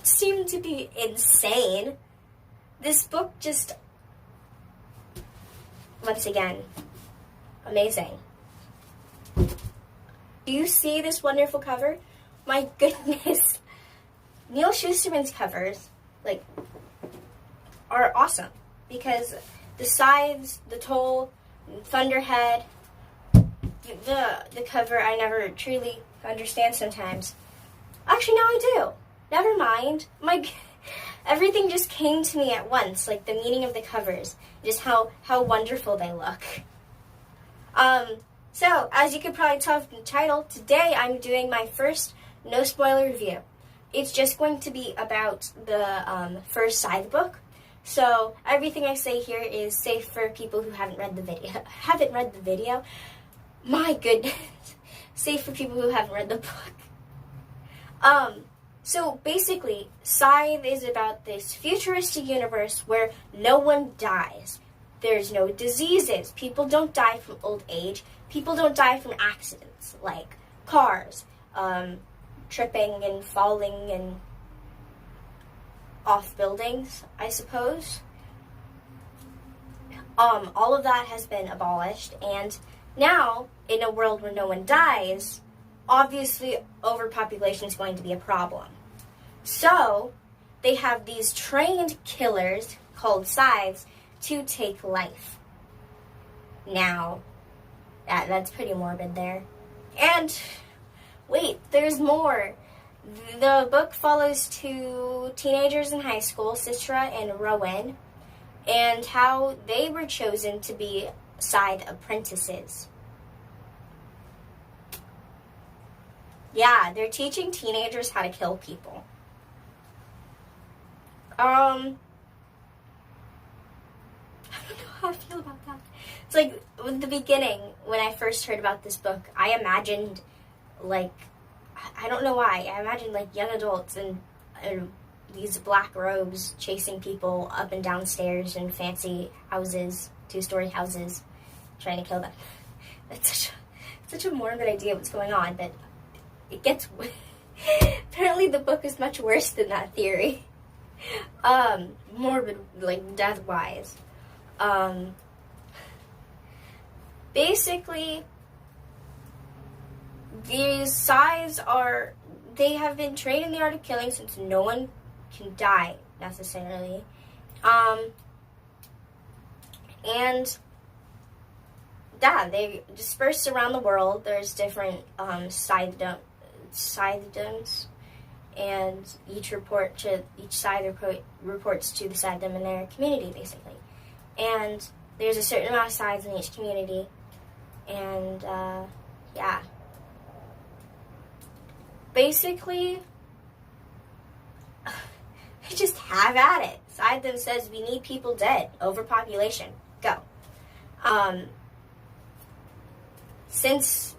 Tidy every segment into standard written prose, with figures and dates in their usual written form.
don't seem to be insane. This book just, once again, amazing. Do you see this wonderful cover? My goodness. Neil Shusterman's covers, like, are awesome. Because the Scythes, the Toll, Thunderhead, the cover I never truly understand sometimes. Actually, now I do. Never mind. Everything just came to me at once, like the meaning of the covers, just how wonderful they look. So, as you could probably tell from the title, today I'm doing my first no spoiler review. It's just going to be about the first Scythe book. So, everything I say here is safe for people who haven't read the video. My goodness. Safe for people who haven't read the book. So basically, Scythe is about this futuristic universe where no one dies. There's no diseases. People don't die from old age. People don't die from accidents, like cars, tripping and falling and off buildings, I suppose. All of that has been abolished, and now, in a world where no one dies, obviously overpopulation is going to be a problem. So, they have these trained killers called Scythes to take life. Now, that's pretty morbid there. And, wait, there's more. The book follows two teenagers in high school, Citra and Rowan, and how they were chosen to be Scythe apprentices. Yeah, they're teaching teenagers how to kill people. I don't know how I feel about that. It's like, in the beginning, when I first heard about this book, I imagined, like, I don't know why, I imagined, like, young adults in these black robes chasing people up and down stairs in fancy houses, 2-story houses, trying to kill them. That's such a morbid idea of what's going on, but it gets... Apparently the book is much worse than that theory. Morbid, like, death-wise. Basically, these Scythes they have been trained in the art of killing since no one can die, necessarily. And, yeah, they disperse around the world. There's different, Scythedoms, and each side reports to the Scythedom in their community, basically. And there's a certain amount of Scythes in each community, and, yeah. Basically, just have at it. Scythedom says we need people dead. Overpopulation. Go. Since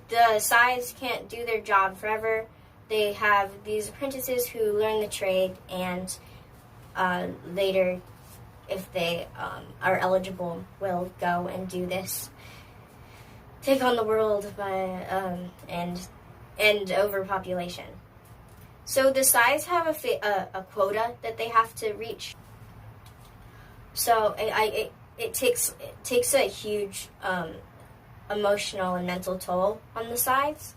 the Scythes can't do their job forever, they have these apprentices who learn the trade, and later, if they are eligible, will go and do this. Take on the world and end overpopulation. So the Scythes have a quota that they have to reach. So it takes a huge emotional and mental toll on the Scythes,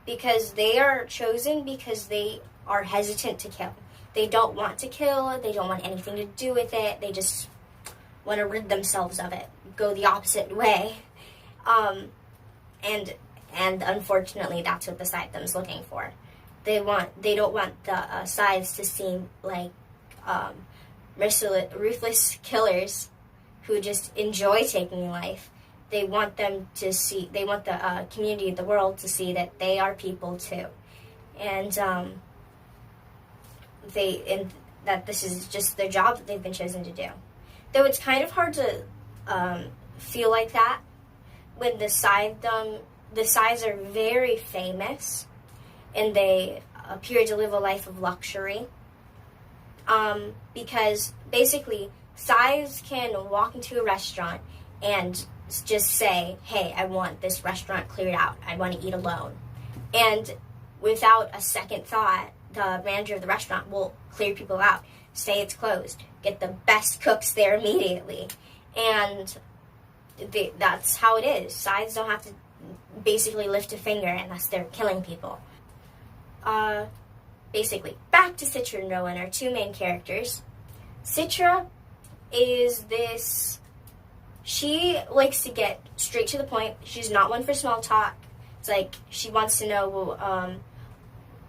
because they are chosen because they are hesitant to kill. They don't want to kill, they don't want anything to do with it, they just want to rid themselves of it, go the opposite way. And unfortunately, that's what the Scythedom's looking for. They don't want the Scythes to seem like ruthless killers who just enjoy taking life. They want the community of the world to see that they are people too, and that this is just their job that they've been chosen to do. Though it's kind of hard to feel like that when the Scythes are very famous, and they appear to live a life of luxury. Because basically, Scythes can walk into a restaurant and just say, hey, I want this restaurant cleared out. I want to eat alone. And without a second thought, the manager of the restaurant will clear people out, say it's closed, get the best cooks there immediately. And that's how it is. Scythes don't have to basically lift a finger unless they're killing people. Basically, back to Citra and Rowan, our two main characters. Citra is this... She likes to get straight to the point. She's not one for small talk. It's like she wants to know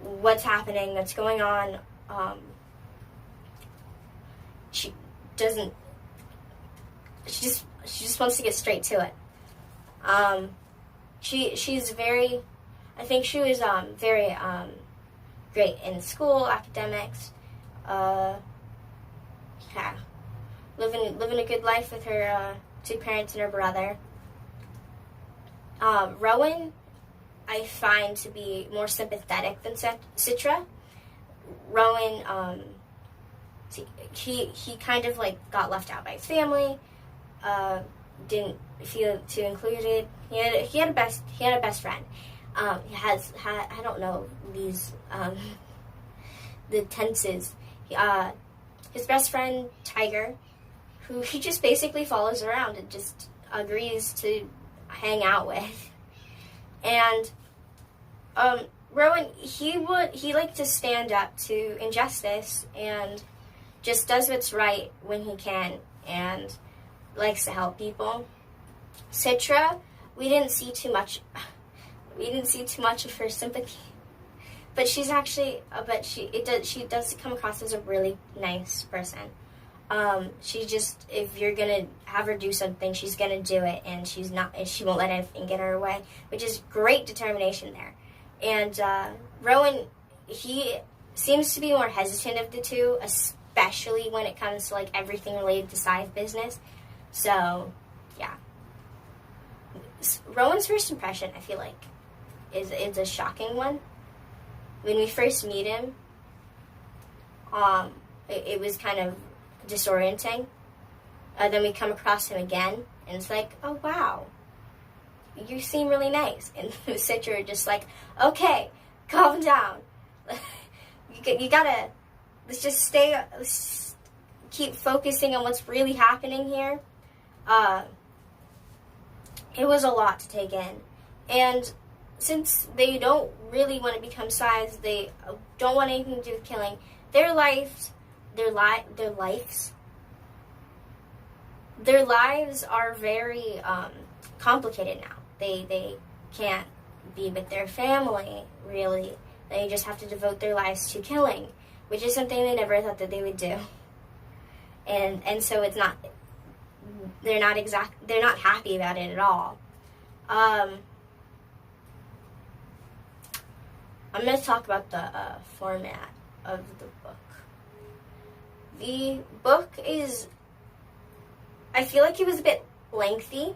what's happening, what's going on. She doesn't... She just wants to get straight to it. She's very... I think she was very great in school, academics. Yeah. Living a good life with her two parents and her brother. Rowan, I find to be more sympathetic than Citra. Rowan, he kind of like got left out by his family. Didn't feel too included. He had a best friend. I don't know these the tenses. His best friend Tiger, who he just basically follows around and just agrees to hang out with. And Rowan, he liked to stand up to injustice and just does what's right when he can and likes to help people. Citra, we didn't see too much of her sympathy, but she's actually, she does come across as a really nice person. She just, if you're gonna have her do something, she's gonna do it, and she won't let anything get her way, which is great determination there. And Rowan, he seems to be more hesitant of the two, especially when it comes to like everything related to Scythe business. So, yeah. Rowan's first impression, I feel like, is a shocking one. When we first meet him, it was kind of disorienting. Then we come across him again, and it's like, oh wow, you seem really nice. And Citra just like, okay, calm down. you gotta, let's keep focusing on what's really happening here. It was a lot to take in. And since they don't really want to become Scythes, they don't want anything to do with killing, their lives are very complicated now. They can't be with their family, really. They just have to devote their lives to killing, which is something they never thought that they would do. And so it's not, they're not happy about it at all. I'm going to talk about the format of the book. The book is, I feel like it was a bit lengthy.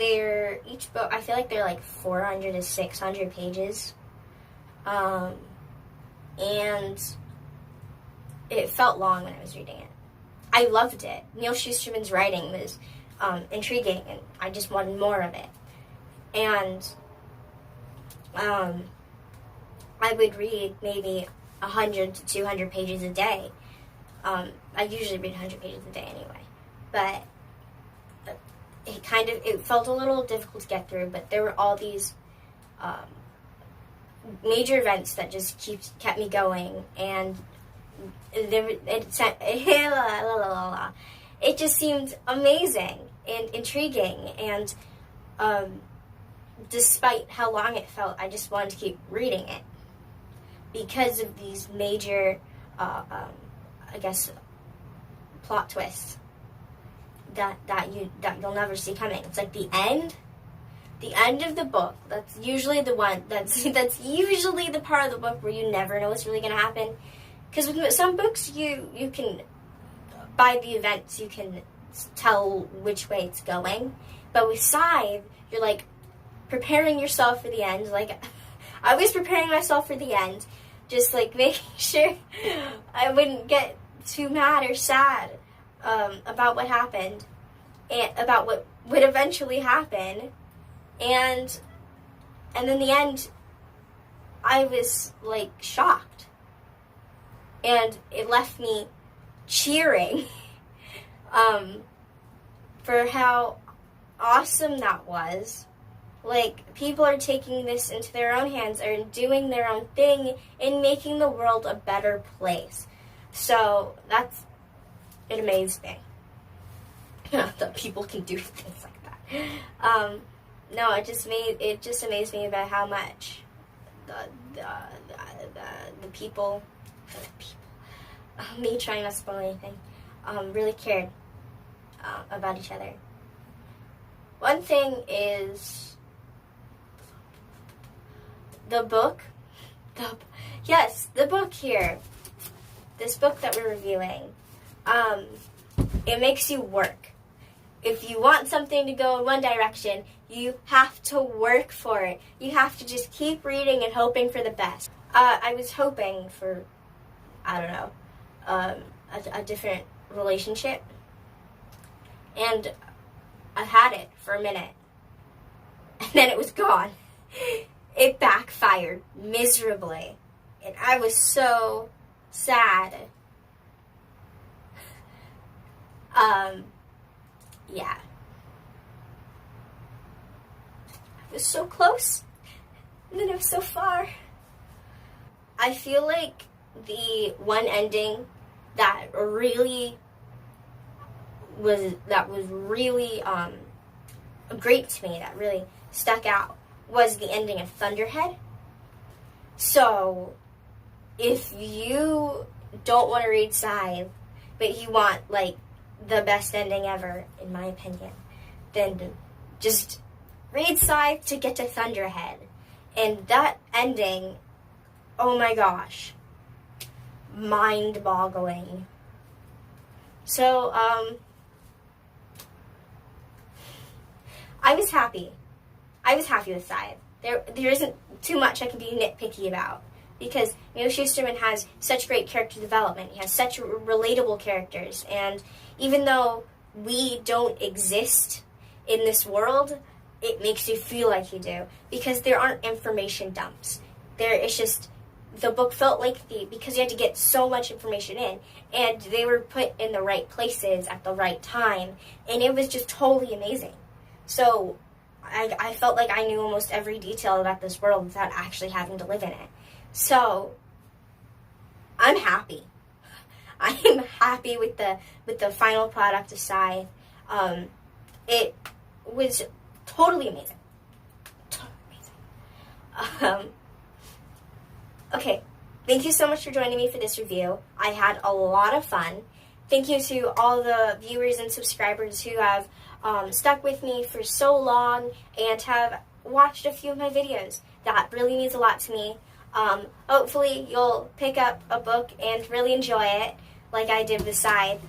Each book, I feel like they're like 400 to 600 pages. And it felt long when I was reading it. I loved it. Neil Shusterman's writing was intriguing, and I just wanted more of it. And I would read maybe 100 to 200 pages a day. I usually read 100 pages a day anyway. But it felt a little difficult to get through, but there were all these major events that just kept me going, and it just seemed amazing and intriguing, and despite how long it felt, I just wanted to keep reading it because of these major, I guess, plot twists that you'll never see coming. It's like the end of the book. That's usually the one. That's usually the part of the book where you never know what's really going to happen. Because with some books, you can, by the events, you can tell which way it's going. But with Scythe, you're like preparing yourself for the end. Like, I was preparing myself for the end, just like making sure I wouldn't get too mad or sad about what happened, and about what would eventually happen. And then the end, I was, like, shocked. And it left me cheering for how awesome that was. Like, people are taking this into their own hands, or doing their own thing, and making the world a better place. So, it amazed me. That people can do things like that. No, it just amazed me about how much the people, me trying not to spoil anything, really cared about each other. One thing is the book. The book here. This book that we're reviewing. It makes you work. If you want something to go in one direction, you have to work for it. You have to just keep reading and hoping for the best. I was hoping for, I don't know, a different relationship. And I had it for a minute. And then it was gone. It backfired miserably. And I was so sad. Yeah. I was so close, and then it was so far. I feel like the one ending that was really great to me, that really stuck out, was the ending of Thunderhead. So, if you don't want to read Scythe, but you want, like, the best ending ever, in my opinion, then just read Scythe to get to Thunderhead. And that ending, oh my gosh, mind-boggling. So, I was happy. I was happy with Scythe. There isn't too much I can be nitpicky about, because Schusterman has such great character development. He has such relatable characters, and even though we don't exist in this world, it makes you feel like you do, because there aren't information dumps. It's just, the book felt lengthy because you had to get so much information in, and they were put in the right places at the right time, and it was just totally amazing. So I felt like I knew almost every detail about this world without actually having to live in it. So I'm happy. I am happy with the final product of Scythe. It was totally amazing. Okay, thank you so much for joining me for this review. I had a lot of fun. Thank you to all the viewers and subscribers who have stuck with me for so long and have watched a few of my videos. That really means a lot to me. Hopefully you'll pick up a book and really enjoy it, like I did with Scythe.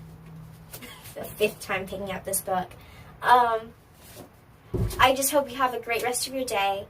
The 5th time picking up this book. I just hope you have a great rest of your day.